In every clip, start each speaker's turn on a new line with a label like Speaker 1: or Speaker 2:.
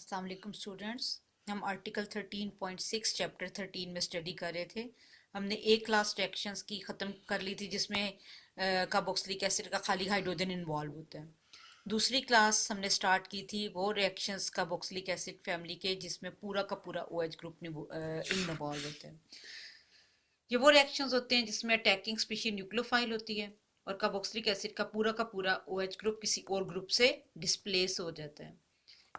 Speaker 1: अस्सलाम वालेकुम स्टूडेंट्स। हम आर्टिकल 13.6 चैप्टर 13 में स्टडी कर रहे थे। हमने एक क्लास रिएक्शंस की ख़त्म कर ली थी जिसमें कार्बोक्सिलिक एसिड का खाली हाइड्रोजन इन्वॉल्व होता है। दूसरी क्लास हमने स्टार्ट की थी वो रिएक्शंस कार्बोक्सिलिक एसिड फैमिली के जिसमें पूरा का पूरा OH ग्रुप इन्वॉल्व होता है। ये वो रिएक्शंस होते हैं जिसमें अटैकिंग स्पीशीज न्यूक्लियोफाइल होती है और कार्बोक्सिलिक एसिड का पूरा OH ग्रुप किसी और ग्रुप से डिस्प्लेस हो जाता है।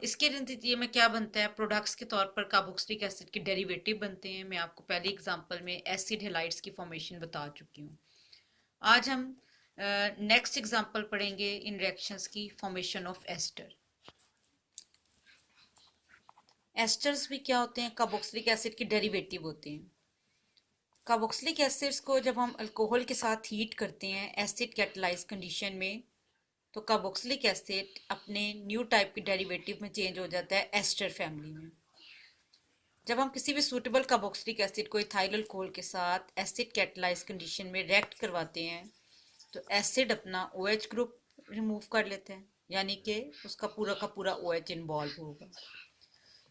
Speaker 1: इसके नतीजे में क्या बनता है, प्रोडक्ट्स के तौर पर कार्बोक्सिलिक एसिड के डेरिवेटिव बनते हैं। मैं आपको पहले एग्जांपल में एसिड हेलाइड्स की फॉर्मेशन बता चुकी हूँ। आज हम नेक्स्ट एग्जांपल पढ़ेंगे इन रिएक्शंस की फॉर्मेशन ऑफ एस्टर। एस्टर्स भी क्या होते हैं, कार्बोक्सिलिक एसिड के डेरिवेटिव होते हैं। कार्बोक्सिलिक एसिड्स को जब हम अल्कोहल के साथ हीट करते हैं एसिड कैटलाइज कंडीशन में, तो कार्बोक्सिलिक एसिड अपने न्यू टाइप के डेरिवेटिव में चेंज हो जाता है एस्टर फैमिली में। जब हम किसी भी सूटेबल कार्बोक्सिलिक एसिड को इथाइल अल्कोहल के साथ एसिड कैटलाइज कंडीशन में रिएक्ट करवाते हैं तो एसिड अपना OH ग्रुप रिमूव कर लेते हैं, यानी कि उसका पूरा OH इन्वॉल्व होगा।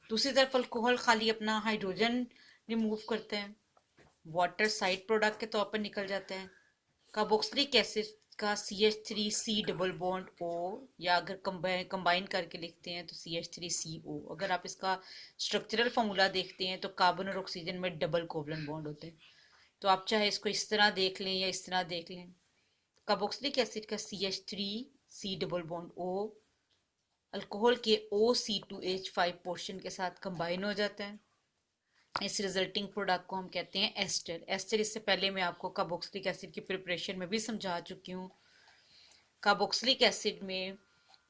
Speaker 1: दूसरी तरफ अल्कोहल खाली अपना हाइड्रोजन रिमूव करते हैं, वाटर साइड प्रोडक्ट के तौर पर निकल जाता है। कार्बोक्सिलिक एसिड का CH3C डबल बॉन्ड O, या अगर कंबाइन करके लिखते हैं तो CH3CO। अगर आप इसका स्ट्रक्चरल फॉर्मूला देखते हैं तो कार्बन और ऑक्सीजन में डबल कोवलेंट बॉन्ड होते हैं। तो आप चाहे इसको इस तरह देख लें या इस तरह देख लें। कार्बोक्सिलिक एसिड का CH3C double bond O alcohol के OC2H5 पोर्शन के साथ कंबाइन हो जाता है। इस रिजल्टिंग प्रोडक्ट को हम कहते हैं एस्टर। एस्टर इससे पहले मैं आपको कार्बोक्सिलिक एसिड की प्रिपरेशन में भी समझा चुकी हूँ। कार्बोक्सिलिक एसिड में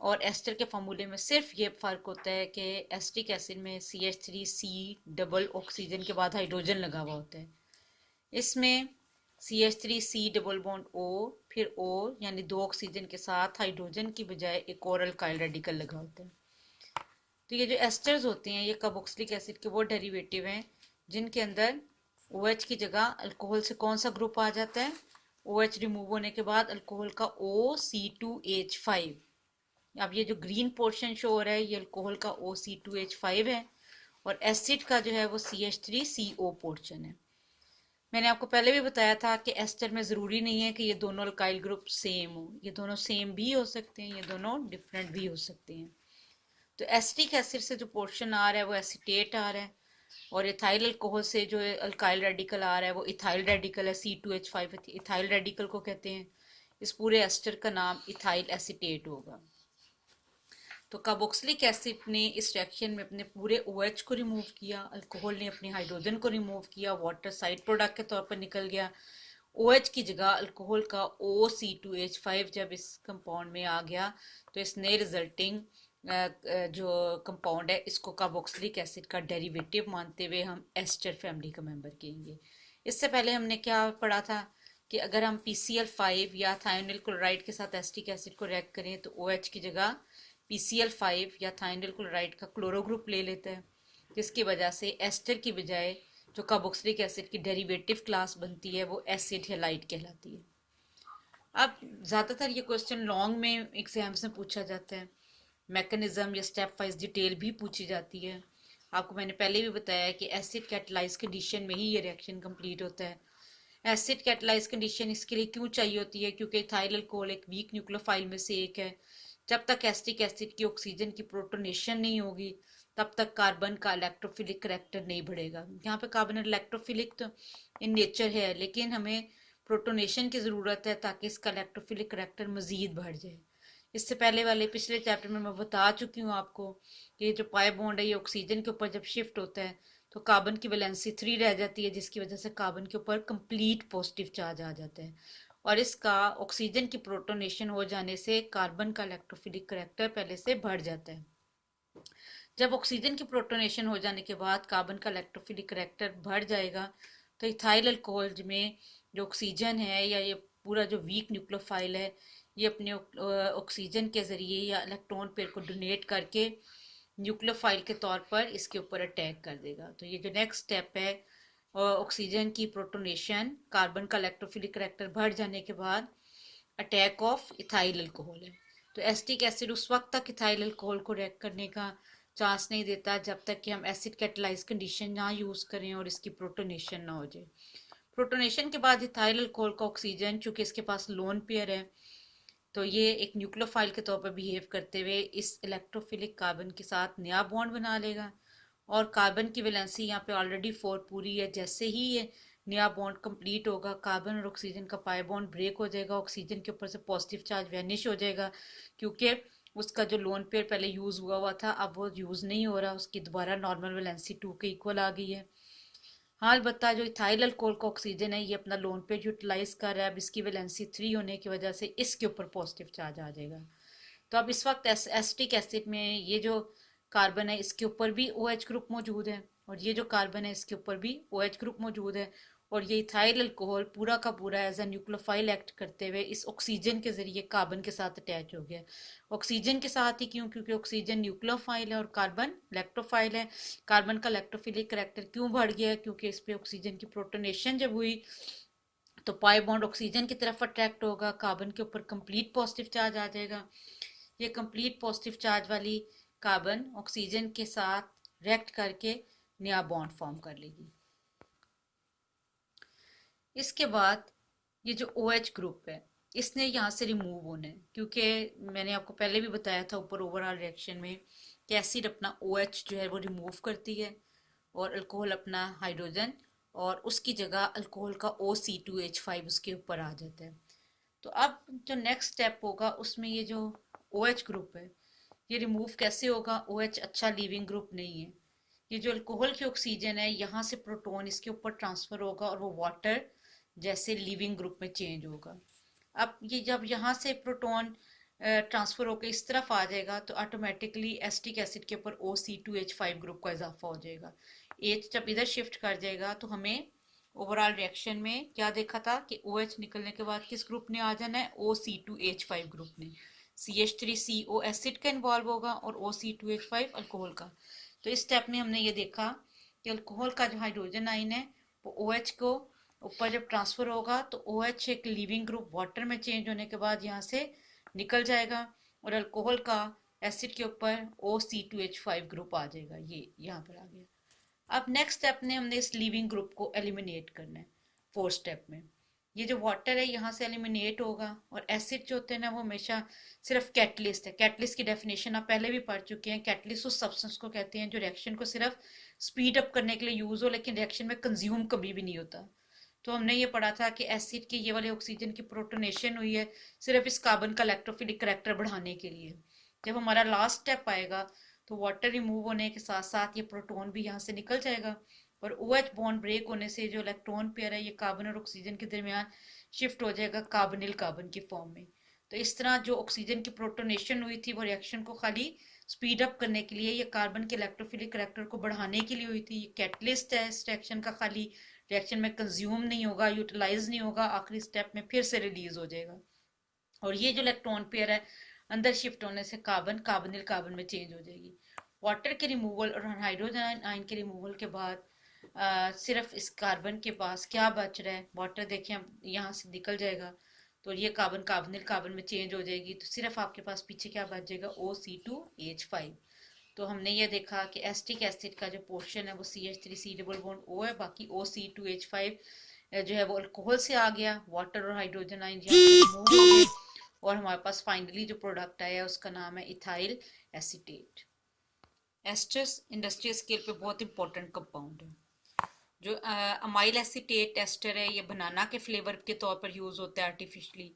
Speaker 1: और एस्टर के फार्मूले में सिर्फ ये फ़र्क होता है कि एस्टिक एसिड में CH3C डबल ऑक्सीजन के बाद हाइड्रोजन लगा हुआ होता है। इसमें CH3C डबल बॉन्ड O फिर O यानी दो ऑक्सीजन के साथ हाइड्रोजन की बजाय एक और अल्काइल रेडिकल लगा होता है। तो ये जो एस्टर्स होते हैं ये कार्बोक्सिलिक एसिड के वो डेरिवेटिव हैं जिनके अंदर OH की जगह अल्कोहल से कौन सा ग्रुप आ जाता है, OH रिमूव होने के बाद अल्कोहल का OC2H5। अब ये जो ग्रीन पोर्शन शो हो रहा है ये अल्कोहल का OC2H5 है और एसिड का जो है वो CH3CO पोर्शन है। मैंने आपको पहले भी बताया था कि एस्टर में ज़रूरी नहीं है कि ये दोनों अल्काइल ग्रुप सेम हो, ये दोनों सेम भी हो सकते हैं, ये दोनों डिफरेंट भी हो सकते हैं। तो एसिटिक एसिड से जो पोर्शन आ रहा है वो एसीटेट आ रहा है और इथाइल अल्कोहल से जो अल्काइल रेडिकल आ रहा है वो इथाइल रेडिकल है, C2H5 इथाइल रेडिकल को कहते हैं। इस पूरे एस्टर का नाम इथाइल एसीटेट होगा। तो कार्बोक्सिलिक एसिड ने इस रिएक्शन में अपने पूरे OH को रिमूव किया, अल्कोहल ने अपने हाइड्रोजन को रिमूव किया, वाटर साइड प्रोडक्ट के तौर पर निकल गया। OH की जगह अल्कोहल का OC2H5 जब इस कंपाउंड में आ गया तो इसने रिजल्टिंग जो कंपाउंड है इसको कार्बोक्सिलिक एसिड का डेरिवेटिव मानते हुए हम एस्टर फैमिली का मेंबर कहेंगे। इससे पहले हमने क्या पढ़ा था कि अगर हम PCl5 या थायोनिल क्लोराइड के साथ एसिटिक एसिड को रिएक्ट करें तो OH की जगह PCl5 या थायोनिल क्लोराइड का क्लोरो ग्रुप ले लेता है, जिसकी वजह से एस्टर की बजाय जो कार्बोक्सिलिक एसिड की डेरिवेटिव क्लास बनती है वो एसिड हेलाइड कहलाती है। अब ज़्यादातर ये क्वेश्चन लॉन्ग में एग्जाम्स में पूछा जाता है, मैकेनिज्म या स्टेप वाइज डिटेल भी पूछी जाती है। आपको मैंने पहले भी बताया कि एसिड कैटलाइज कंडीशन में ही ये रिएक्शन कंप्लीट होता है। एसिड कैटलाइज कंडीशन इसके लिए क्यों चाहिए होती है, क्योंकि इथाइल अल्कोहल एक वीक न्यूक्लियोफाइल में से एक है। जब तक एसिटिक एसिड की ऑक्सीजन की प्रोटोनेशन नहीं होगी तब तक कार्बन का इलेक्ट्रोफिलिक करैक्टर नहीं बढ़ेगा। यहाँ पे कार्बन इलेक्ट्रोफिलिक तो इन नेचर है, लेकिन हमें प्रोटोनेशन की ज़रूरत है ताकि इसका इलेक्ट्रोफिलिक करैक्टर मज़ीद बढ़ जाए। इससे पहले वाले पिछले चैप्टर में मैं बता चुकी हूँ आपको कि जो पाई बॉन्ड है ये ऑक्सीजन के ऊपर जब शिफ्ट होता है तो कार्बन की वैलेंसी 3 रह जाती है, जिसकी वजह से कार्बन के ऊपर कंप्लीट पॉजिटिव चार्ज आ जाता है और इसका ऑक्सीजन की प्रोटोनेशन हो जाने से कार्बन का इलेक्ट्रोफिलिक करैक्टर पहले से बढ़ जाता है। जब ऑक्सीजन की प्रोटोनेशन हो जाने के बाद कार्बन का इलेक्ट्रोफिलिक करैक्टर बढ़ जाएगा तो इथाइल अल्कोहल में जो ऑक्सीजन है या ये पूरा जो वीक न्यूक्लियोफाइल है ये अपने ऑक्सीजन के ज़रिए या इलेक्ट्रॉन पेयर को डोनेट करके न्यूक्लियोफाइल के तौर पर इसके ऊपर अटैक कर देगा। तो ये जो नेक्स्ट स्टेप है ऑक्सीजन की प्रोटोनेशन, कार्बन का इलेक्ट्रोफिलिक करैक्टर बढ़ जाने के बाद अटैक ऑफ इथाइल अल्कोहल है। तो एसिटिक एसिड उस वक्त तक इथाइल अल्कोहल को रिएक्ट करने का चांस नहीं देता जब तक कि हम एसिड कैटलाइज कंडीशन ना यूज़ करें और इसकी प्रोटोनेशन ना हो जाए। प्रोटोनेशन के बाद इथाइल अल्कोहल का ऑक्सीजन, चूंकि इसके पास लोन पेयर है, तो ये एक न्यूक्लियोफाइल के तौर पर बिहेव करते हुए इस इलेक्ट्रोफिलिक कार्बन के साथ नया बॉन्ड बना लेगा। और कार्बन की वैलेंसी यहाँ पे ऑलरेडी 4 पूरी है। जैसे ही ये नया बॉन्ड कंप्लीट होगा, कार्बन और ऑक्सीजन का पाई बॉन्ड ब्रेक हो जाएगा, ऑक्सीजन के ऊपर से पॉजिटिव चार्ज वैनिश हो जाएगा, क्योंकि उसका जो लोन पेयर पहले यूज़ हुआ हुआ था अब वो यूज़ नहीं हो रहा, उसकी दोबारा नॉर्मल वैलेंसी 2 के इक्वल आ गई है। हाँ, अलबत्ता जो इथाइल अल्कोहल का ऑक्सीजन है ये अपना लोन पेयर यूटिलाइज कर रहा है, अब इसकी वैलेंसी 3 होने की वजह से इसके ऊपर पॉजिटिव चार्ज आ जाएगा। तो अब इस वक्त एसिटिक एसिड में ये जो कार्बन है इसके ऊपर भी OH ग्रुप मौजूद है, और ये जो कार्बन है इसके ऊपर भी OH ग्रुप मौजूद है, और ये इथाइल अल्कोहल पूरा का पूरा एज अ न्यूक्लियोफाइल एक्ट करते हुए इस ऑक्सीजन के जरिए कार्बन के साथ अटैच हो गया। ऑक्सीजन के साथ ही क्यों? क्योंकि ऑक्सीजन न्यूक्लियोफाइल है और कार्बन इलेक्ट्रोफाइल है। कार्बन का इलेक्ट्रोफिलिक करैक्टर क्यों बढ़ गया? क्योंकि इस पे ऑक्सीजन की प्रोटोनेशन जब हुई तो पाई बॉन्ड ऑक्सीजन की तरफ अट्रैक्ट होगा, कार्बन के ऊपर कंप्लीट पॉजिटिव चार्ज आ जाएगा। ये कंप्लीट पॉजिटिव चार्ज वाली कार्बन ऑक्सीजन के साथ रिएक्ट करके नया बॉन्ड फॉर्म कर लेगी। इसके बाद ये जो OH ग्रुप है इसने यहाँ से रिमूव होना है, क्योंकि मैंने आपको पहले भी बताया था ऊपर ओवरऑल रिएक्शन में कि एसिड अपना OH जो है वो रिमूव करती है और अल्कोहल अपना हाइड्रोजन, और उसकी जगह अल्कोहल का OC2H5 उसके ऊपर आ जाता है। तो अब जो नेक्स्ट स्टेप होगा उसमें ये जो OH ग्रुप है ये रिमूव कैसे होगा? OH अच्छा लीविंग ग्रुप नहीं है। ये जो अल्कोहल की ऑक्सीजन है यहाँ से प्रोटॉन इसके ऊपर ट्रांसफर होगा और वो वाटर जैसे लिविंग ग्रुप में चेंज होगा। अब ये जब यहाँ से प्रोटॉन ट्रांसफर होकर इस तरफ आ जाएगा तो ऑटोमेटिकली एसिटिक एसिड के ऊपर OC2H5 ग्रुप का इजाफा हो जाएगा। H जब इधर शिफ्ट कर जाएगा तो हमें ओवरऑल रिएक्शन में क्या देखा था कि OH निकलने के बाद किस ग्रुप ने आ जाना है? OC2H5 ग्रुप ने। CH3CO एसिड का इन्वॉल्व होगा और OC2H5 अल्कोहल का। तो इस स्टेप में हमने ये देखा कि अल्कोहल का जो हाइड्रोजन आइन है वो OH को ऊपर जब ट्रांसफर होगा तो OH एक लिविंग ग्रुप वाटर में चेंज होने के बाद यहाँ से निकल जाएगा और अल्कोहल का एसिड के ऊपर OC2H5 ग्रुप आ जाएगा। ये यहाँ पर आ गया। अब नेक्स्ट स्टेप में हमने इस लिविंग ग्रुप को एलिमिनेट करना है। 4th स्टेप में ये जो वाटर है यहाँ से एलिमिनेट होगा, और एसिड जो होते हैं ना वो हमेशा सिर्फ कैटलिस्ट है। कैटलिस्ट की डेफिनेशन आप पहले भी पढ़ चुके हैं। कैटलिस्ट उस सब्सटेंस को कहते हैं जो रिएक्शन को सिर्फ स्पीड अप करने के लिए यूज हो, लेकिन रिएक्शन में कंज्यूम कभी भी नहीं होता। तो हमने ये पढ़ा था कि एसिड की ये वाले ऑक्सीजन की प्रोटोनेशन हुई है सिर्फ इस कार्बन का इलेक्ट्रोफिलिक करैक्टर बढ़ाने के लिए। जब हमारा लास्ट स्टेप आएगा तो वाटर रिमूव होने के साथ साथ ये प्रोटॉन भी यहाँ से निकल जाएगा, और OH बॉन्ड ब्रेक होने से जो इलेक्ट्रॉन पेयर है ये कार्बन और ऑक्सीजन के दरमियान शिफ्ट हो जाएगा कार्बोनिल कार्बन की फॉर्म में। तो इस तरह जो ऑक्सीजन की प्रोटोनेशन हुई थी वो रिएक्शन को खाली स्पीड अप करने के लिए, ये कार्बन के इलेक्ट्रोफिलिक करैक्टर को बढ़ाने के लिए हुई थी। ये कैटलिस्ट है इस रिएक्शन का, खाली रिएक्शन में कंज्यूम नहीं होगा, यूटिलाइज नहीं होगा, आखिरी स्टेप में फिर से रिलीज हो जाएगा। और ये जो इलेक्ट्रॉन पेयर है अंदर शिफ्ट होने से कार्बन कार्बोनिल कार्बन में चेंज हो जाएगी। वाटर के रिमूवल और हाइड्रोजन आयन के रिमूवल के बाद सिर्फ इस कार्बन के पास क्या बच रहा है? वाटर देखें हम यहाँ से निकल जाएगा तो ये कार्बन कार्बोनिल कार्बन में चेंज हो जाएगी, तो सिर्फ आपके पास पीछे क्या बच जाएगा? OC2H5। तो हमने ये देखा कि एसिटिक एसिड का जो पोर्शन है वो CH3C डबल बॉन्ड O है, बाकी OC2H5 जो है वो अल्कोहल से आ गया, वाटर और हाइड्रोजन आयन यहाँ से रिमूव हो गए, और हमारे पास फाइनली जो प्रोडक्ट आया उसका नाम है ethyl acetate. Asters industrial scale पे बहुत इंपॉर्टेंट कंपाउंड है। जो अमाइल एसीटेट एस्टर है ये बनाना के फ्लेवर के तौर पर यूज होता है आर्टिफिशली।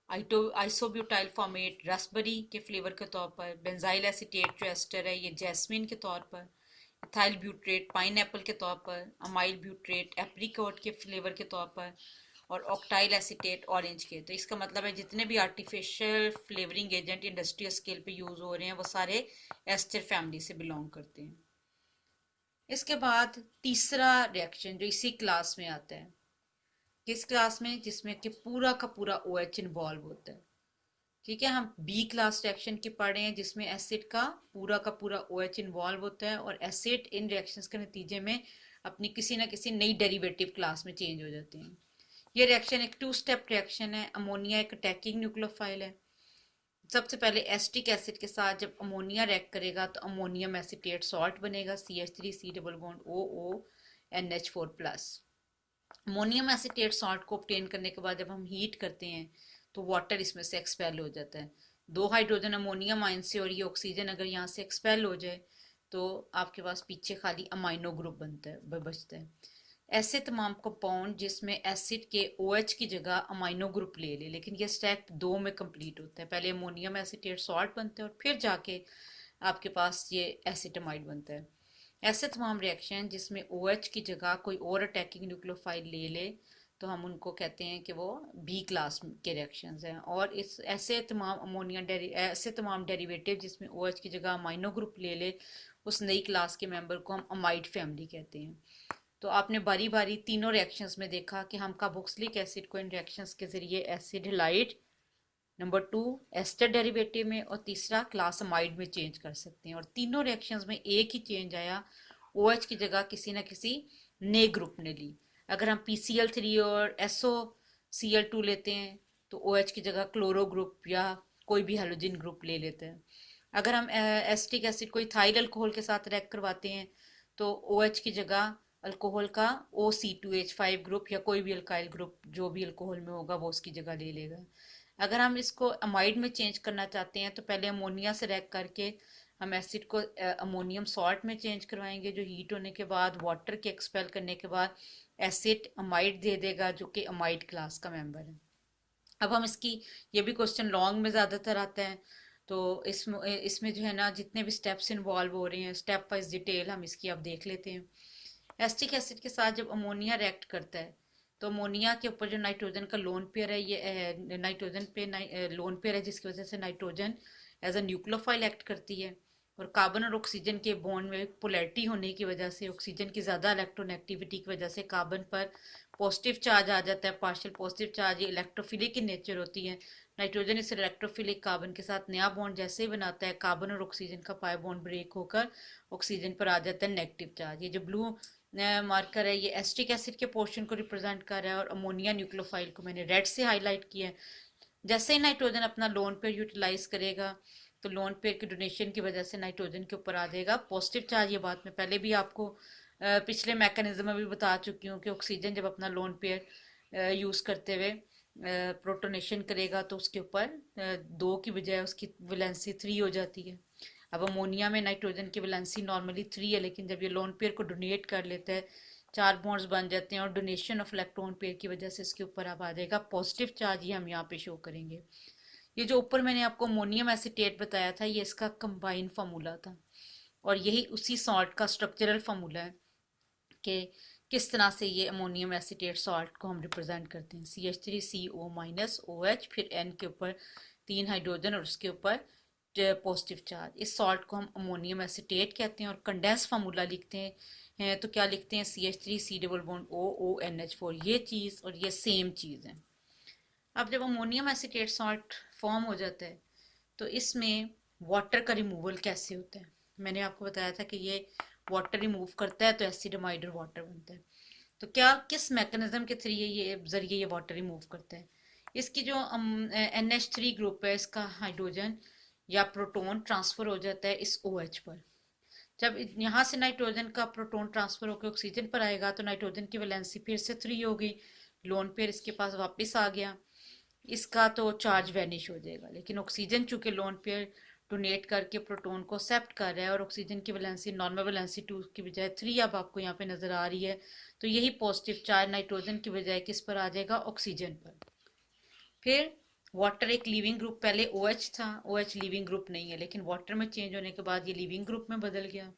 Speaker 1: आइसोब्यूटाइल फॉर्मेट रास्पबेरी के फ्लेवर के तौर पर। बेंजाइल एसीटेट जो एस्टर है ये जैस्मिन के तौर पर। इथाइल ब्यूट्रेट पाइन एप्पल के तौर पर। अमाइल ब्यूट्रेट एप्रिकॉट के फ्लेवर के तौर पर। और ऑक्टाइल एसीटेट ऑरेंज के। तो इसका मतलब है जितने भी artificial flavouring agent industrial scale पे यूज हो रहे हैं वो सारे एस्टर फैमिली से बिलोंग करते हैं। इसके बाद तीसरा रिएक्शन जो इसी क्लास में आता है, किस क्लास में? जिसमें कि पूरा का पूरा OH इन्वॉल्व होता है। ठीक है, हम B क्लास रिएक्शन की पढ़ रहे हैं जिसमें एसिड का पूरा OH इन्वॉल्व होता है, और एसिड इन रिएक्शंस के नतीजे में अपनी किसी ना किसी नई डेरिवेटिव क्लास में चेंज हो जाते हैं। ये रिएक्शन एक 2 स्टेप रिएक्शन है। अमोनिया एक अटैकिंग न्यूक्लियोफाइल है सबसे पहले एसिटिक एसिड के साथ जब अमोनिया रिएक्ट करेगा तो अमोनियम एसीटेट सॉल्ट बनेगा, CH3 double bond OO NH4+। Ammonium acetate salt को ऑब्टेन करने के बाद जब हम हीट करते हैं तो वाटर इसमें से एक्सपेल हो जाता है। 2 हाइड्रोजन अमोनियम आयन से और ये ऑक्सीजन अगर यहाँ से एक्सपेल हो जाए तो आपके पास पीछे खाली अमाइनो ग्रुप बचता है। ऐसे तमाम कंपाउंड जिसमें एसिड के OH की जगह अमाइनो ग्रुप ले ले, लेकिन ये स्टेप 2 में कंप्लीट होता है। पहले अमोनियम एसीटेट सॉल्ट बनता है और फिर जाके आपके पास ये एसिटामाइड बनता है। ऐसे तमाम रिएक्शन जिसमें OH की जगह कोई और अटैकिंग न्यूक्लियोफाइल ले ले तो हम उनको कहते हैं कि वो B क्लास के रिएक्शंस हैं। और इस ऐसे तमाम डेरिवेटिव जिसमें OH की जगह अमाइनो ग्रुप ले ले उस नई क्लास के मेंबर को हम अमाइड फैमिली कहते हैं। तो आपने बारी बारी तीनों रिएक्शंस में देखा कि हम कार्बोक्सिलिक एसिड को इन रिएक्शंस के जरिए acid halide, number 2 ester derivative में और तीसरा क्लास अमाइड में चेंज कर सकते हैं। और तीनों रिएक्शंस में एक ही चेंज आया, OH की जगह किसी ना किसी नए ग्रुप ने ली। अगर हम PCl3 और SOCl2 लेते हैं तो OH की जगह क्लोरो ग्रुप या कोई भी हेलोजन ग्रुप ले लेते हैं। अगर हम एसिटिक एसिड को इथाइल अल्कोहल के साथ रिएक्ट करवाते हैं तो OH की जगह अल्कोहल का OC2H5 ग्रुप या कोई भी अल्काइल ग्रुप जो भी अल्कोहल में होगा वो उसकी जगह ले लेगा। अगर हम इसको अमाइड में चेंज करना चाहते हैं तो पहले अमोनिया से रिएक्ट करके हम एसिड को अमोनियम सॉल्ट में चेंज करवाएंगे, जो हीट होने के बाद वाटर के एक्सपेल करने के बाद एसिड अमाइड दे देगा जो कि अमाइड क्लास का मेंबर है। अब हम इसकी, ये भी क्वेश्चन लॉन्ग में ज़्यादातर आता है तो इसमें जो है ना जितने भी स्टेप्स इन्वॉल्व हो रहे हैं स्टेप वाइज डिटेल हम इसकी अब देख लेते हैं। एसिटिक एसिड के साथ जब अमोनिया रिएक्ट करता है तो अमोनिया के ऊपर जो नाइट्रोजन का लोन पेयर है, ये नाइट्रोजन पे लोन पेयर है जिसकी वजह से nitrogen as a nucleophile act करती है। और कार्बन और ऑक्सीजन के बॉन्ड में पोलैरिटी होने की वजह से, ऑक्सीजन की ज़्यादा इलेक्ट्रोनेगेटिविटी की वजह से कार्बन पर पॉजिटिव चार्ज आ जाता है, पार्शियल पॉजिटिव चार्ज। ये इलेक्ट्रोफिलिक की नेचर होती है। नाइट्रोजन इस इलेक्ट्रोफिलिक कार्बन के साथ नया बॉन्ड जैसे ही बनाता है, कार्बन और ऑक्सीजन का पाई बॉन्ड ब्रेक होकर ऑक्सीजन पर आ जाता है नेगेटिव चार्ज। ये जो ब्लू मार्कर है ये एसिटिक एसिड के पोर्शन को रिप्रेजेंट कर रहा है और अमोनिया न्यूक्लियोफाइल को मैंने रेड से हाईलाइट किया है। जैसे ही नाइट्रोजन अपना लोन पेयर यूटिलाइज करेगा तो लोन पेयर की डोनेशन की वजह से नाइट्रोजन के ऊपर आ जाएगा पॉजिटिव चार्ज। ये बात मैं पहले भी आपको पिछले मैकेनिज्म में भी बता चुकी हूँ कि ऑक्सीजन जब अपना लोन पेयर यूज़ करते हुए प्रोटोनेशन करेगा तो उसके ऊपर 2 की बजाय उसकी वैलेंसी 3 हो जाती है। अब अमोनिया में नाइट्रोजन की वैलेंसी नॉर्मली 3 है, लेकिन जब ये लोन पेयर को डोनेट कर लेता है 4 बॉन्ड्स बन जाते हैं और डोनेशन ऑफ इलेक्ट्रॉन पेयर की वजह से इसके ऊपर अब आ जाएगा पॉजिटिव चार्ज। ये हम यहाँ पे शो करेंगे। ये जो ऊपर मैंने आपको अमोनियम एसीटेट बताया था ये इसका कंबाइन फार्मूला था और यही उसी सॉल्ट का स्ट्रक्चरल फार्मूला है कि किस तरह से ये अमोनियम एसीटेट सॉल्ट को हम रिप्रेजेंट करते हैं। CH3CO- फिर N के ऊपर 3 हाइड्रोजन और उसके ऊपर पॉजिटिव चार्ज। इस सॉल्ट को हम अमोनियम एसीटेट कहते हैं और कंडेंस फार्मूला लिखते हैं तो क्या लिखते हैं CH3C डबल बॉन्ड OONH4। ये चीज़ और ये सेम चीज़ है। अब जब अमोनियम एसीटेट सॉल्ट फॉर्म हो जाता है तो इसमें वाटर का रिमूवल कैसे होता है। मैंने आपको बताया था कि ये वाटर रिमूव करता है तो एसिडमाइड और वाटर बनता है। तो क्या किस मैकेनिज्म के जरिए ये वाटर रिमूव करता है। इसकी जो NH3 ग्रुप है इसका हाइड्रोजन या प्रोटॉन ट्रांसफर हो जाता है इस OH पर। जब यहाँ से नाइट्रोजन का प्रोटॉन ट्रांसफर होकर ऑक्सीजन पर आएगा तो नाइट्रोजन की वैलेंसी फिर से 3 हो गई, लोन पेयर इसके पास वापस आ गया, इसका तो चार्ज वैनिश हो जाएगा। लेकिन ऑक्सीजन चूंकि लोन पेयर डोनेट करके प्रोटॉन को एक्सेप्ट कर रहा है और ऑक्सीजन की वैलेंसी नॉर्मल वैलेंसी 2 की बजाय 3 अब आपको यहाँ पे नजर आ रही है, तो यही पॉजिटिव चार्ज नाइट्रोजन की बजाय किस पर आ जाएगा, ऑक्सीजन पर। फिर वाटर एक लिविंग ग्रुप, पहले OH था, OH लिविंग ग्रुप नहीं है, लेकिन वाटर में चेंज होने के बाद ये लिविंग ग्रुप में बदल गया।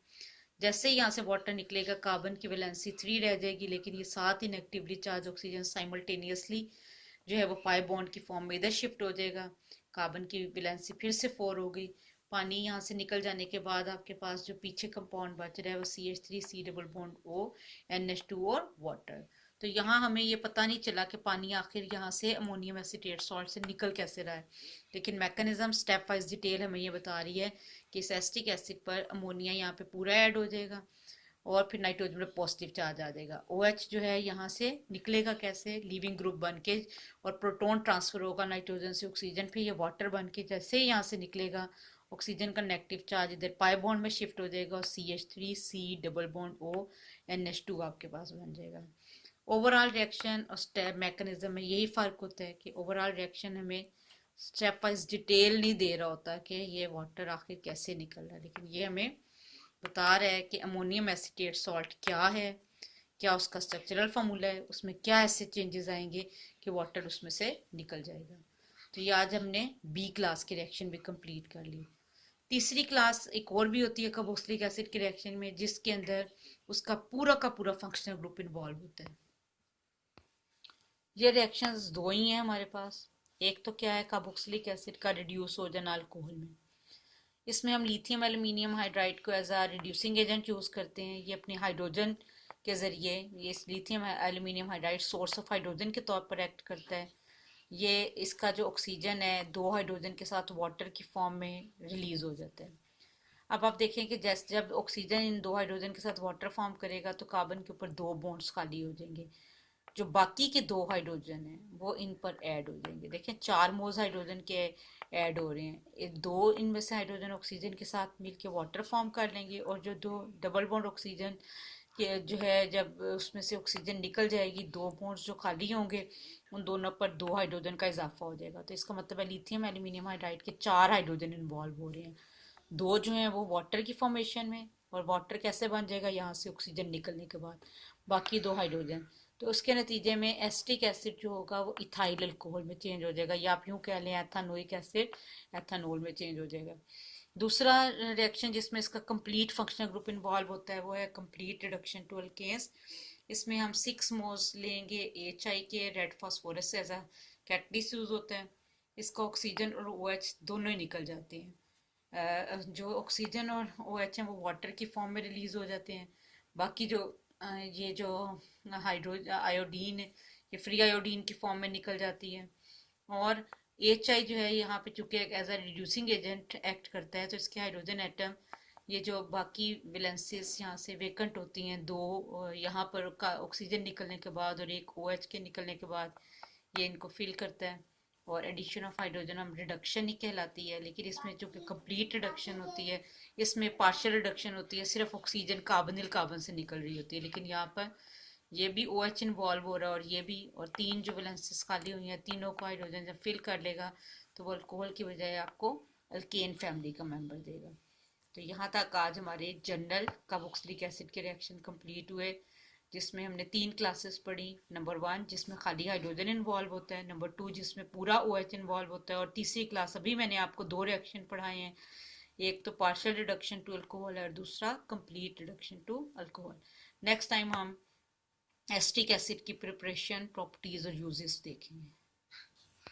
Speaker 1: जैसे ही यहाँ से वाटर निकलेगा कार्बन की वैलेंसी 3 रह जाएगी, लेकिन ये साथ ही नेगेटिवली चार्ज ऑक्सीजन साइमल्टेनियसली जो है वो पाई बॉन्ड की फॉर्म में इधर शिफ्ट हो जाएगा। कार्बन की वैलेंसी फिर से 4 हो गई। पानी यहाँ से निकल जाने के बाद आपके पास जो पीछे कंपाउंड बच रहा है वो CH3C double bond O NH2 और वाटर। तो यहाँ हमें ये पता नहीं चला कि पानी आखिर यहाँ से अमोनियम एसीटेट सॉल्ट से निकल कैसे रहा है, लेकिन मैकेनिज्म स्टेप वाइज डिटेल हमें ये बता रही है कि इस एसिटिक एसिड पर अमोनिया यहाँ पे पूरा ऐड हो जाएगा और फिर नाइट्रोजन में पॉजिटिव चार्ज आ जाएगा। OH जो है यहाँ से निकलेगा कैसे, लीविंग ग्रुप बन के, और प्रोटॉन ट्रांसफर होगा नाइट्रोजन से ऑक्सीजन, फिर ये वाटर बन के जैसे ही यहाँ से निकलेगा ऑक्सीजन का नेगेटिव चार्ज इधर पाई बॉन्ड में शिफ्ट हो जाएगा और CH3 double bond O NH2 आपके पास बन जाएगा। ओवरऑल रिएक्शन और स्टेप मैकेनिज्म में यही फ़र्क होता है कि ओवरऑल रिएक्शन हमें स्टेप वाइज डिटेल नहीं दे रहा होता कि ये वाटर आखिर कैसे निकल रहा है, लेकिन ये हमें बता रहा है कि अमोनियम एसीटेट सॉल्ट क्या है, क्या उसका स्ट्रक्चरल फार्मूला है, उसमें क्या ऐसे चेंजेस आएंगे कि वाटर उसमें से निकल जाएगा। तो ये आज हमने बी क्लास की रिएक्शन भी कंप्लीट कर ली। तीसरी क्लास एक और भी होती है कार्बोक्सिलिक एसिड के रिएक्शन में, जिसके अंदर उसका पूरा का पूरा फंक्शनल ग्रुप इन्वॉल्व होता है। ये रिएक्शंस दो ही हैं हमारे पास। एक तो क्या है, कार्बोक्सिलिक एसिड का रिड्यूस हो जाना अल्कोहल में। इसमें हम लिथियम एल्यूमिनियम हाइड्राइड को एज आ रिड्यूसिंग एजेंट यूज़ करते हैं। ये अपने हाइड्रोजन के ज़रिए, ये इस lithium aluminium hydride source of hydrogen के तौर पर एक्ट करता है। ये इसका जो ऑक्सीजन है दो हाइड्रोजन के साथ वाटर की फॉर्म में रिलीज हो जाता है। अब आप देखें कि जैसे जब ऑक्सीजन इन दो हाइड्रोजन के साथ वाटर फॉर्म करेगा तो कार्बन के ऊपर दो बॉन्ड्स खाली हो जाएंगे। जो बाकी के दो हाइड्रोजन हैं वो इन पर ऐड हो जाएंगे। देखें 4 मोल्स हाइड्रोजन के ऐड हो रहे हैं। ये दो इनमें से हाइड्रोजन ऑक्सीजन के साथ मिलके वाटर फॉर्म कर लेंगे, और जो दो डबल बॉन्ड ऑक्सीजन के जो है, जब उसमें से ऑक्सीजन निकल जाएगी, दो बॉन्ड्स जो खाली होंगे उन दोनों पर दो हाइड्रोजन का इजाफा हो जाएगा। तो इसका मतलब है लिथियम एल्यूमिनियम हाइड्राइड के 4 हाइड्रोजन इन्वॉल्व हो रहे हैं। दो जो हैं वो वाटर की फॉर्मेशन में, और वाटर कैसे बन जाएगा, यहाँ से ऑक्सीजन निकलने के बाद बाकी दो हाइड्रोजन। तो उसके नतीजे में एसिटिक एसिड जो होगा वो इथाइल अल्कोहल में चेंज हो जाएगा, या आप यूँ कह लें एथानोइक एसिड एथानोल में चेंज हो जाएगा। दूसरा रिएक्शन जिसमें इसका कंप्लीट फंक्शनल ग्रुप इन्वॉल्व होता है वो है कंप्लीट रिडक्शन टू अल्केन्स। इसमें हम 6 मोल्स लेंगे HI के, red phosphorus as a catalyst use होता है। इसका ऑक्सीजन और OH दोनों ही निकल जाते हैं। जो ऑक्सीजन और OH हैं वो वाटर की फॉर्म में रिलीज हो जाते हैं। बाकी जो ये जो हाइड्रो आयोडीन है ये फ्री आयोडीन की फॉर्म में निकल जाती है। और HI जो है यहाँ पे चूंकि as a reducing agent act करता है, तो इसके हाइड्रोजन एटम, ये जो बाकी वैलेंसीज यहाँ से वेकेंट होती हैं दो, यहाँ पर ऑक्सीजन निकलने के बाद और एक OH के निकलने के बाद, ये इनको फिल करता है। और एडिशन ऑफ हाइड्रोजन हम रिडक्शन ही कहलाती है, लेकिन इसमें जो कि कंप्लीट रिडक्शन होती है, इसमें पार्शियल रिडक्शन होती है, सिर्फ ऑक्सीजन कार्बनिल कार्बन से निकल रही होती है। लेकिन यहाँ पर ये भी OH इन्वॉल्व हो रहा है और ये भी, और तीन जो वैलेंसीज खाली हुई हैं तीनों को हाइड्रोजन जब फिल कर लेगा तो वो अल्कोहल की बजाय आपको अल्केन फैमिली का मेंबर देगा। तो यहाँ तक आज हमारे जनरल कार्बोक्सिलिक एसिड के रिएक्शन कंप्लीट हुए, जिसमें हमने 3 क्लासेस पढ़ी। नंबर 1 जिसमें खाली हाइड्रोजन इन्वॉल्व होता है, नंबर 2 जिसमें पूरा OH इन्वॉल्व होता है, और तीसरी क्लास अभी मैंने आपको 2 रिएक्शन पढ़ाए हैं। एक तो पार्शियल रिडक्शन टू अल्कोहल है और दूसरा complete reduction to alcohol. Next time हम एसिटिक एसिड की प्रिपरेशन, प्रॉपर्टीज और यूजेस देखेंगे।